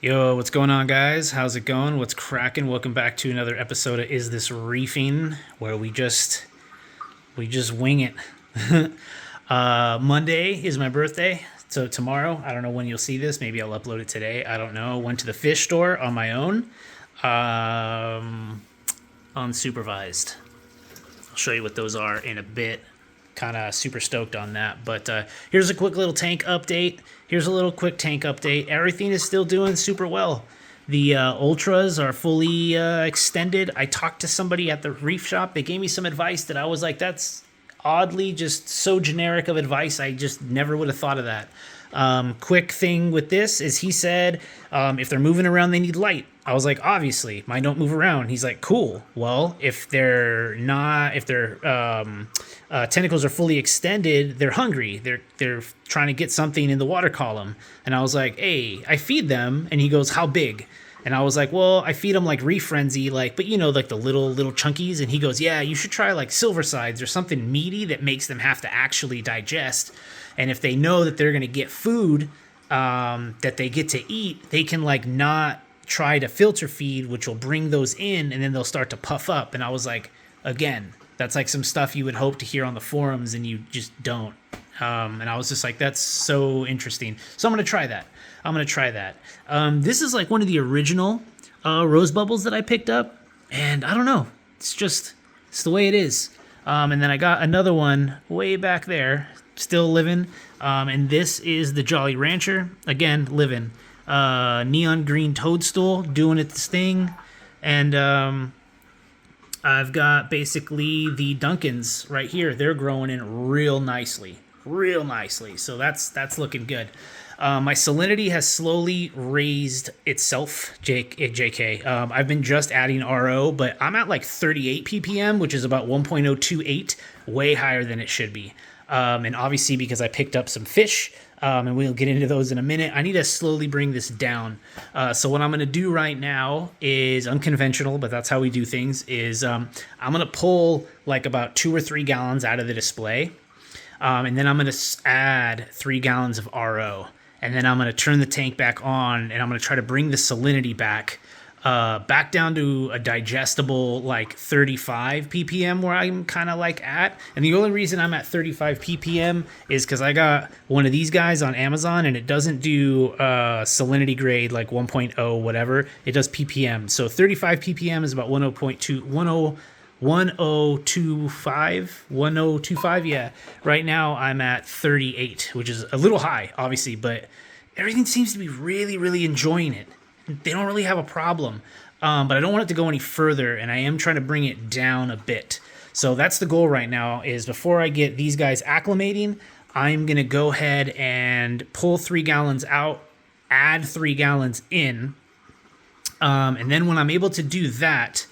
Yo, what's going on, guys? How's it going? What's cracking? Welcome back to another episode of Is This Reefing, where we just wing it. Monday is my birthday, so tomorrow. I don't know when you'll see this. Maybe I'll upload it today. I don't know. Went to the fish store on my own, unsupervised. I'll show you what those are in a bit. Kind of super stoked on that. But here's a quick little tank update. Here's a little quick tank update. Everything is still doing super well. The ultras are fully extended. I talked to somebody at the reef shop. They gave me some advice that I was like, that's oddly just so generic of advice. I just never would have thought of that. Quick thing with this is he said if they're moving around, they need light. I was like, obviously, mine don't move around. He's like, cool. Well, if their tentacles are fully extended, they're hungry. They're trying to get something in the water column. And I was like, hey, I feed them. And he goes, how big? And I was like, well, I feed them like Reef Frenzy, but like the little chunkies. And he goes, yeah, you should try like silver sides or something meaty that makes them have to actually digest. And if they know that they're going to get food that they get to eat, they can not try to filter feed, which will bring those in, and then they'll start to puff up. And I was like, again, that's like some stuff you would hope to hear on the forums, and you just don't. And I was just like, that's so interesting. So I'm going to try that. This is like one of the original rose bubbles that I picked up, and I don't know. It's the way it is. And then I got another one way back there, still living. And this is the Jolly Rancher, again, living. Neon green toadstool doing its thing. And I've got basically the Duncans right here. They're growing in real nicely. So that's looking good. My salinity has slowly raised itself, JK. I've been just adding RO, but I'm at like 38 ppm, which is about 1.028, way higher than it should be. And obviously because I picked up some fish, and we'll get into those in a minute, I need to slowly bring this down. So what I'm going to do right now is unconventional, but that's how we do things, is I'm going to pull like about 2 or 3 gallons out of the display. And then I'm going to add 3 gallons of RO. And then I'm going to turn the tank back on, and I'm going to try to bring the salinity back down to a digestible 35 ppm where I'm kind of at. And the only reason I'm at 35 ppm is because I got one of these guys on Amazon, and it doesn't do salinity grade 1.0 whatever. It does ppm. So 35 ppm is about 1025. Yeah, right now I'm at 38, which is a little high obviously, but everything seems to be really, really enjoying it. They don't really have a problem, but I don't want it to go any further, and I am trying to bring it down a bit. So that's the goal right now, is before I get these guys acclimating, I'm going to go ahead and pull 3 gallons out, add 3 gallons in, and then when I'm able to do that,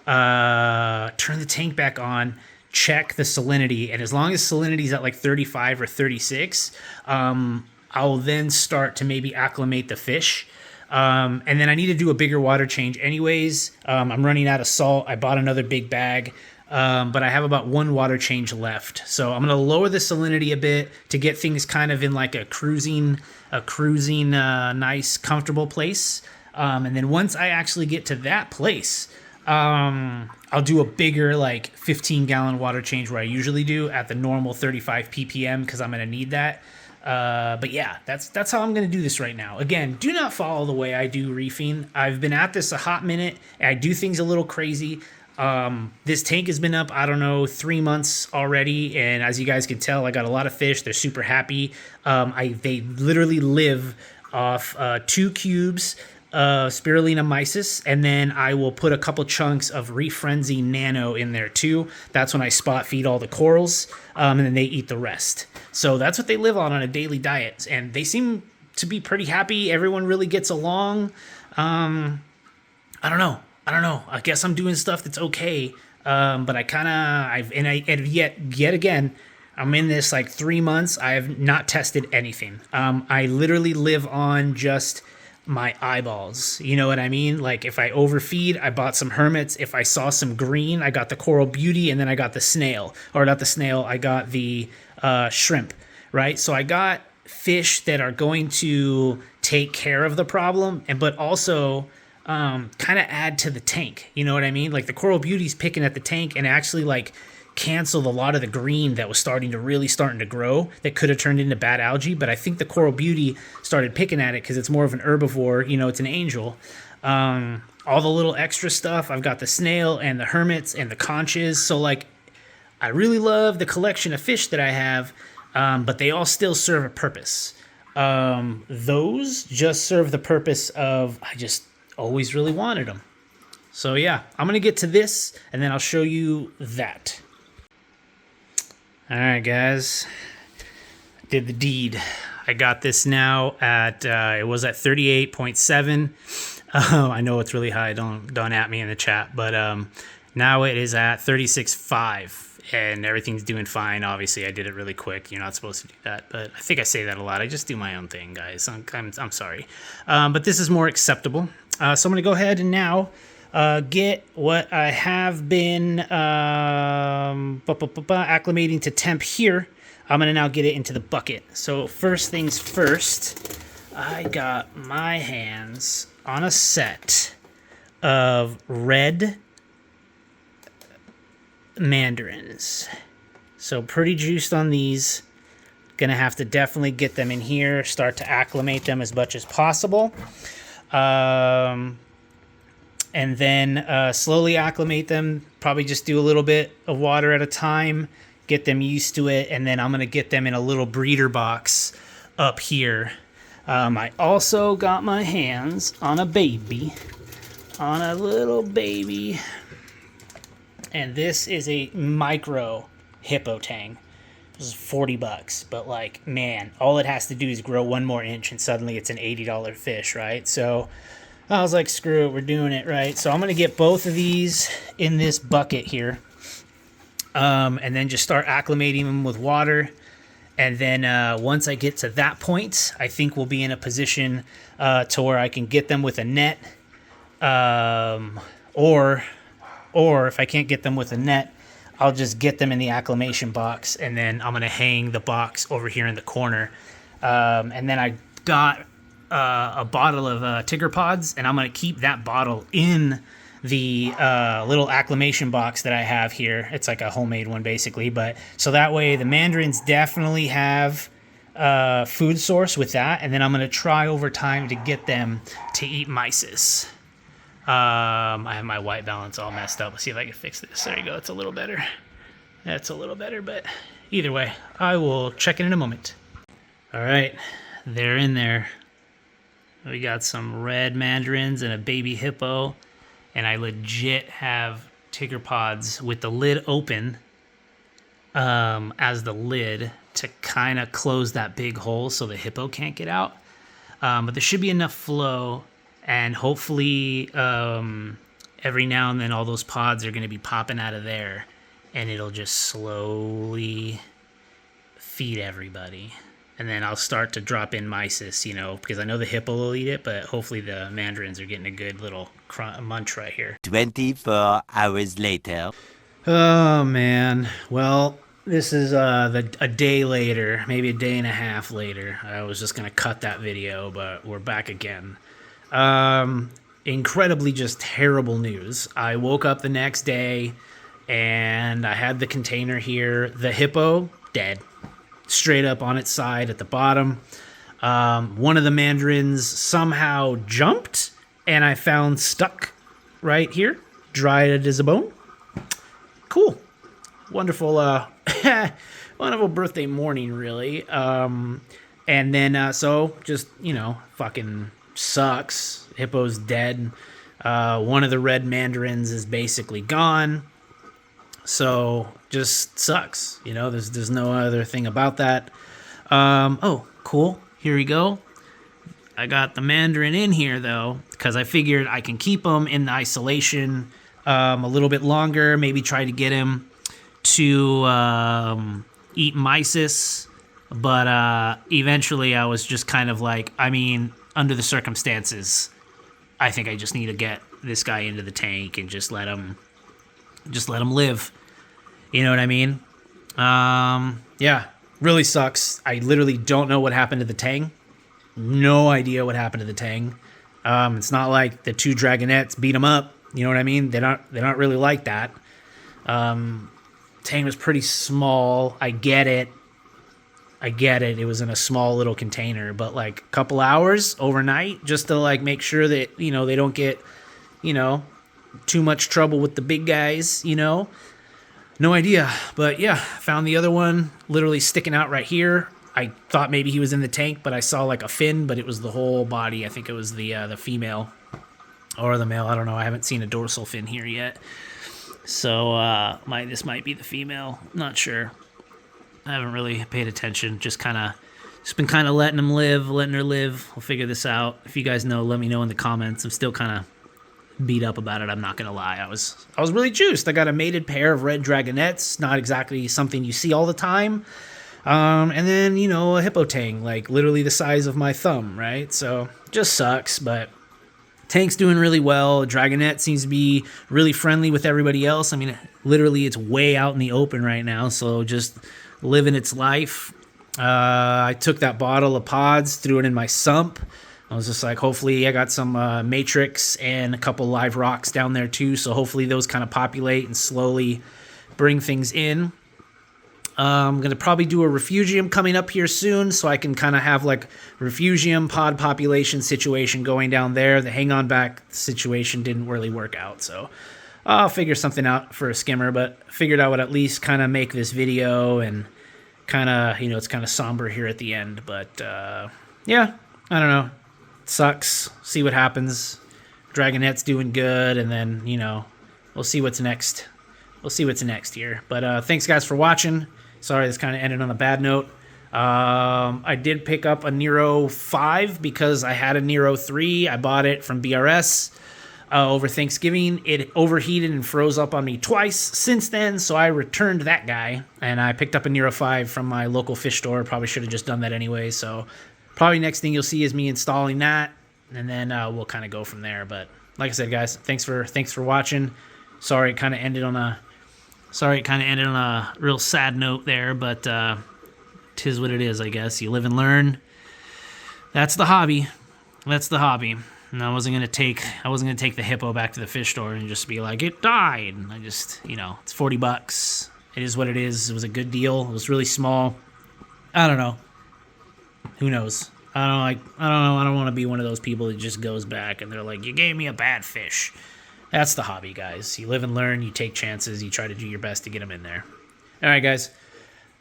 turn the tank back on, check the salinity, and as long as salinity is at 35 or 36, I'll then start to maybe acclimate the fish. And then I need to do a bigger water change anyways. I'm running out of salt. I bought another big bag, but I have about 1 water change left. So I'm going to lower the salinity a bit to get things kind of in a cruising, nice, comfortable place. And then once I actually get to that place, I'll do a bigger 15-gallon water change where I usually do at the normal 35 ppm, because I'm going to need that. But yeah, that's how I'm going to do this right now. Again, do not follow the way I do reefing. I've been at this a hot minute. I do things a little crazy. This tank has been up, 3 months already. And as you guys can tell, I got a lot of fish. They're super happy. They literally live off 2 cubes spirulina mysis, and then I will put a couple chunks of Reef Frenzy Nano in there too. That's when I spot feed all the corals, and then they eat the rest. So that's what they live on a daily diet, and they seem to be pretty happy. Everyone really gets along. I don't know. I guess I'm doing stuff that's okay, but yet again, I'm in this 3 months. I have not tested anything. I literally live on just my eyeballs, you know what I mean? If I overfeed, I bought some hermits. If I saw some green, I got the coral beauty, and then I got the snail, or not the snail, I got the shrimp, right? So I got fish that are going to take care of the problem, but also kind of add to the tank. You know what I mean? Like the Coral Beauty's picking at the tank and actually like canceled a lot of the green that was starting to grow that could have turned into bad algae. But I think the Coral Beauty started picking at it because it's more of an herbivore. You know, it's an angel. All the little extra stuff. I've got the snail and the hermits and the conches. So like, I really love the collection of fish that I have, but they all still serve a purpose. Those just serve the purpose of I just always really wanted them. So yeah, I'm going to get to this and then I'll show you that. All right, guys, did the deed. I got this now at, it was at 38.7. I know it's really high. Don't at me in the chat, but now it is at 36.5. And everything's doing fine. Obviously, I did it really quick. You're not supposed to do that, but I think I say that a lot. I just do my own thing, guys. I'm sorry, but this is more acceptable. So I'm going to go ahead and now get what I have been acclimating to temp here. I'm going to now get it into the bucket. So first things first, I got my hands on a set of red mandarins. So pretty juiced on these. Gonna have to definitely get them in here, start to acclimate them as much as possible. And then slowly acclimate them. Probably just do a little bit of water at a time, get them used to it, and then I'm gonna get them in a little breeder box up here. I also got my hands on a little baby. And this is a micro hippo tang. This is $40, but like, man, all it has to do is grow 1 more inch and suddenly it's an $80 fish, right? So I was like, screw it, we're doing it, right? So I'm gonna get both of these in this bucket here, and then just start acclimating them with water. And then once I get to that point, I think we'll be in a position to where I can get them with a net, or if I can't get them with a net, I'll just get them in the acclimation box, and then I'm going to hang the box over here in the corner. And then I got a bottle of Tigger pods, and I'm going to keep that bottle in the little acclimation box that I have here. It's like a homemade one, basically. But so that way the mandarins definitely have food source with that. And then I'm going to try over time to get them to eat mysis. I have my white balance all messed up. Let's see if I can fix this. There you go. It's a little better. That's a little better, but either way, I will check in a moment. All right, they're in there. We got some red mandarins and a baby hippo, and I legit have Tigger pods with the lid open as the lid to kind of close that big hole so the hippo can't get out. But there should be enough flow. And hopefully every now and then all those pods are going to be popping out of there. And it'll just slowly feed everybody. And then I'll start to drop in mysis, you know, because I know the hippo will eat it. But hopefully the mandarins are getting a good little munch right here. 24 hours later. Oh, man. Well, this is a day later, maybe a day and a half later. I was just going to cut that video, but we're back again. Incredibly just terrible news. I woke up the next day and I had the container here. The hippo, dead. Straight up on its side at the bottom. One of the mandarins somehow jumped and I found stuck right here. Dried as a bone. Cool. Wonderful, wonderful birthday morning, really. And then, so just, you know, fucking sucks. Hippo's dead. One of the red mandarins is basically gone. So just sucks. You know, there's no other thing about that. Oh, cool. Here we go. I got the mandarin in here though, because I figured I can keep him in the isolation a little bit longer. Maybe try to get him to eat mysis. But eventually I was just kind of like, I mean, under the circumstances, I think I just need to get this guy into the tank and just let him live. You know what I mean? Yeah, really sucks. I literally don't know what happened to the tang. no idea what happened to the Tang. It's not like the 2 Dragonettes beat them up. You know what I mean? They're not really like that. Tang was pretty small. I get it. It was in a small little container, but like a couple hours overnight just to like make sure that, they don't get, too much trouble with the big guys, No idea. But yeah, found the other one literally sticking out right here. I thought maybe he was in the tank, but I saw like a fin, but it was the whole body. I think it was the female or the male. I don't know. I haven't seen a dorsal fin here yet. So this might be the female. Not sure. I haven't really paid attention. Just been kind of letting her live. We'll figure this out. If you guys know, let me know in the comments. I'm still kind of beat up about it. I'm not gonna lie. I was really juiced. I got a mated pair of red Dragonettes. Not exactly something you see all the time. And then a hippo tang, like literally the size of my thumb, right? So just sucks, but Tank's doing really well. Dragonette seems to be really friendly with everybody else. I mean, literally, it's way out in the open right now, so just living its life. I took that bottle of pods, threw it in my sump. I was just like, hopefully I got some matrix and a couple live rocks down there too, so hopefully those kind of populate and slowly bring things in. I'm going to probably do a refugium coming up here soon, so I can kind of have like refugium pod population situation going down there. The hang on back situation didn't really work out, so I'll figure something out for a skimmer, but figured I would at least kind of make this video and kind of, it's kind of somber here at the end, but yeah, I don't know. It sucks. See what happens. Dragonette's doing good, and then, we'll see what's next. We'll see what's next here. But thanks, guys, for watching. Sorry, this kind of ended on a bad note. I did pick up a Nero 5 because I had a Nero 3. I bought it from BRS over Thanksgiving. It overheated and froze up on me twice since then, so I returned that guy, and I picked up a Nero 5 from my local fish store. Probably should have just done that anyway, so probably next thing you'll see is me installing that, and then we'll kind of go from there. But like I said, guys, thanks for watching. Sorry it kind of ended on a real sad note there, but tis what it is, I guess. You live and learn. That's the hobby. And I wasn't gonna take the hippo back to the fish store and just be like, it died. I just, it's $40. It is what it is. It was a good deal. It was really small. I don't know. Who knows? I don't know. I don't want to be one of those people that just goes back and they're like, you gave me a bad fish. That's the hobby, guys. You live and learn. You take chances. You try to do your best to get them in there. All right, guys.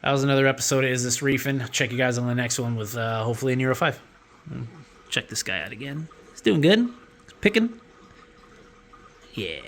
That was another episode of Is This Reefing? Check you guys on the next one with hopefully a Nero 5. Check this guy out again. He's doing good. He's picking. Yeah.